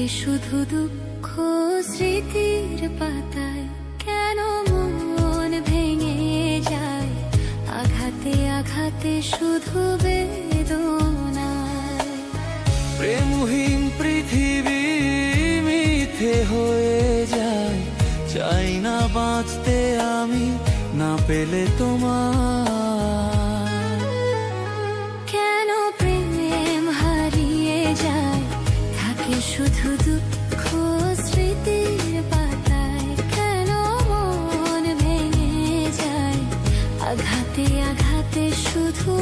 থাকে শুধু দুঃখ স্মৃতির পাতায়। কেন মন ভেঙে যায় আঘাতে আঘাতে শুধু বেদনায়। প্রেমহীন পৃথিবী মিথ্যে হয়ে যায়, চাই না বাঁচতে আমি না পেলে তোমার। কেন প্রেম হারিয়ে যায় থাকে শুধু দুঃখ স্মৃতির পাতায়। কেন মন ভেঙে যায় আঘাতে আঘাতে শুধু